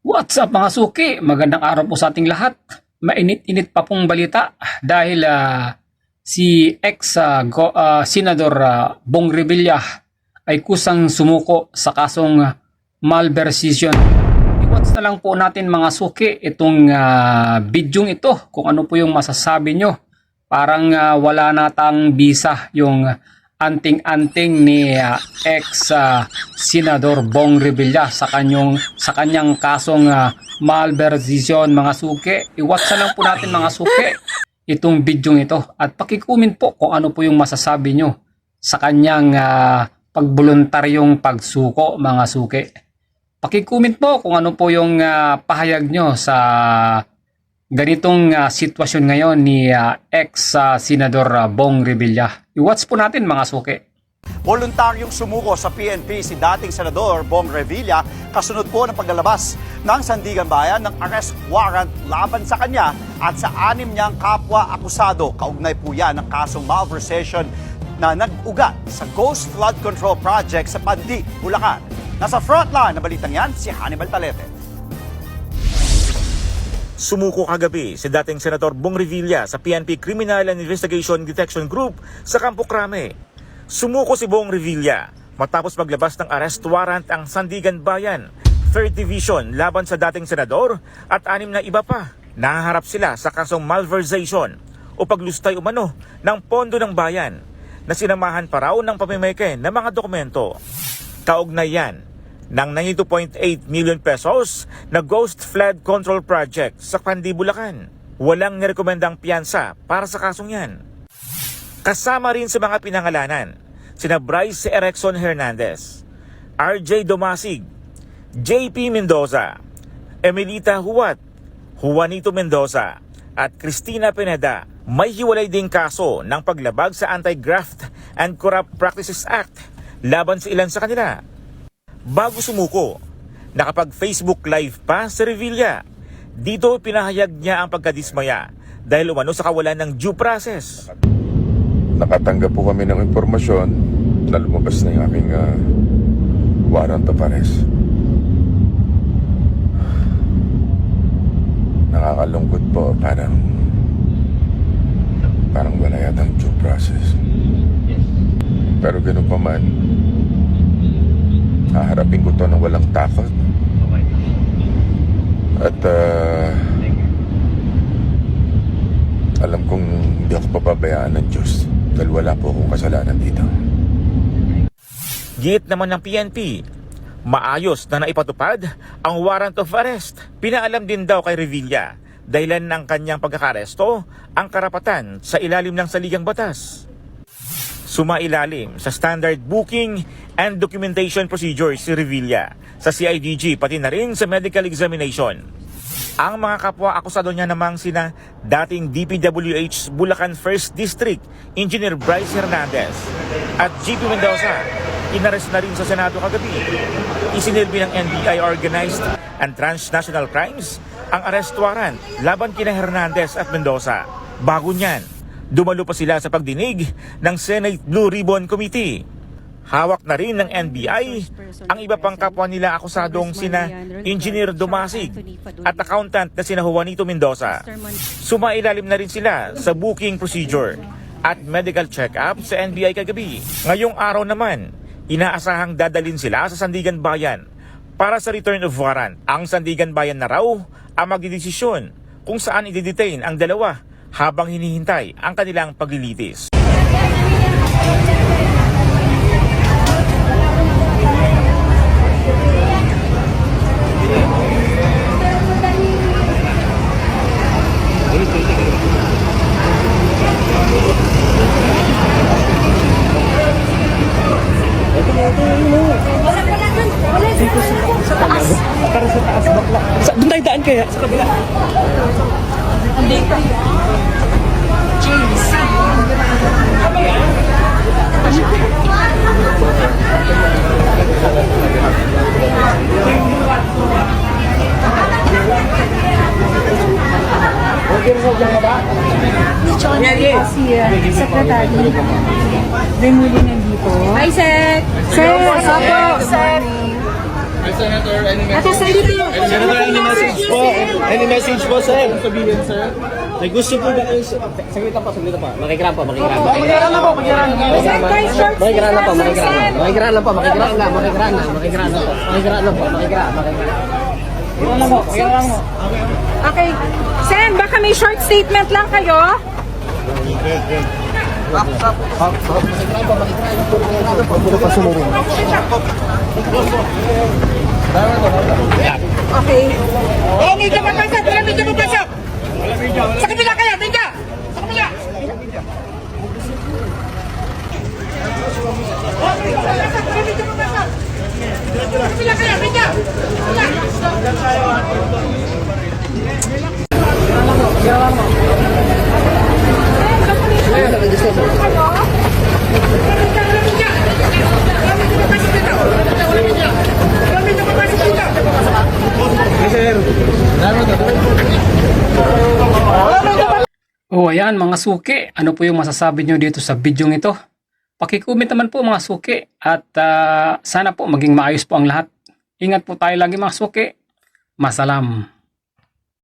What's up mga suki? Magandang araw po sa ating lahat. Mainit-init pa pong balita dahil si ex-senador Bong Revilla ay kusang sumuko sa kasong malversation. I-watch na lang po natin mga suki itong bidyong ito kung ano po yung masasabi nyo. Parang wala natang bisa yung anting-anting ni ex-senador Bong Revilla sa kanyang kasong malversation mga suki. I-watch na lang po natin mga suki itong bidyong ito at pakicomment po kung ano po yung masasabi nyo sa kanyang pagboluntaryong pagsuko mga suki. Pakicomment po kung ano po yung pahayag nyo sa ganitong sitwasyon ngayon ni ex-senador Bong Revilla. I-watch po natin mga suki. Voluntaryong sumuko sa PNP si dating Senador Bong Revilla kasunod po ng paglalabas ng Sandigan Bayan ng arrest warrant laban sa kanya at sa 6 niyang kapwa-akusado. Kaugnay po yan ng kasong malversation na nag-ugat sa Ghost Flood Control Project sa Pandi, Bulacan. Nasa frontline na balitang yan si Hannibal Talete. Sumuko kagabi si dating Senador Bong Revilla sa PNP Criminal and Investigation Detection Group sa Campo Crame. Sumuko si Bong Revilla matapos maglabas ng arrest warrant ang Sandigan Bayan, 3rd Division laban sa dating senador at 6 na iba pa. Nahaharap sila sa kasong malversation o paglustay umano ng pondo ng bayan na sinamahan pa raw ng pamimeke ng mga dokumento. Kaugnay yan ng 92.8 million pesos na Ghost Flood Control Project sa Pandi, Bulacan. Walang nirekomendang piyansa para sa kasong yan. Kasama rin sa mga pinangalanan sina Bryce Erickson Hernandez, RJ Domasig, JP Mendoza, Emilita Huat, Juanito Mendoza at Cristina Pineda. May hiwalay ding kaso ng paglabag sa Anti-Graft and Corrupt Practices Act laban sa ilan sa kanila. Bago sumuko, nakapag-Facebook Live pa si Revilla. Dito pinahayag niya ang pagkadismaya dahil umano sa kawalan ng due process. Nakatanggap po kami ng impormasyon na lumabas na yung aming warrant of arrest. Nakakalungkot po, parang wala yatang due process. Pero ganun pa man, haharapin ko to ng walang takot. At alam kong hindi ako papabayaan ng Diyos dahil wala po akong kasalanan dito. Git naman ng PNP, maayos na naipatupad ang warrant of arrest. Pinaalam din daw kay Revilla dahilan ng kanyang pagkakaresto ang karapatan sa ilalim ng saligang batas. Sumailalim sa standard booking and documentation procedures si Revilla sa CIDG pati na rin sa medical examination. Ang mga kapwa-akusado niya namang sina dating DPWH Bulacan 1st District Engineer Bryce Hernandez at JP Mendoza, inares na rin sa Senado kagabi. Isinilbi ng NBI Organized and Transnational Crimes ang arrest warrant laban kina Hernandez at Mendoza. Bago niyan, dumalo pa sila sa pagdinig ng Senate Blue Ribbon Committee. Hawak na rin ng NBI ang iba pang kapwa nila akusadong sina Engineer Domasig at accountant na sina Juanito Mendoza. Sumailalim na rin sila sa booking procedure at medical check-up sa NBI kagabi. Ngayong araw naman, inaasahang dadalin sila sa Sandigan Bayan para sa return of warrant. Ang Sandigan Bayan na raw ang magdidesisyon kung saan i-detain ang dalawa habang hinihintay ang kanilang paglilitis. Doon tayo daan kaya sa kabila. Si Secretary Remuli nandito. Hi, Sec! Sec! Opo! Sec! Senator, Ate, sali dito. message po, sir. Sabihin, sir. May gusto po ba kayo? Saglit pa. Makikiram po. Makikiram na po. Okay. Sen, baka may short statement lang kayo? Okay. Sa kabila kaya, Binja! Sa kabila! Sa kabila kaya, Binja! Oh, ayan mga suki, ano po yung masasabi nyo dito sa video ito? Pakicomment naman po mga suki at sana po maging maayos po ang lahat. Ingat po tayo lagi mga suki. Masalam.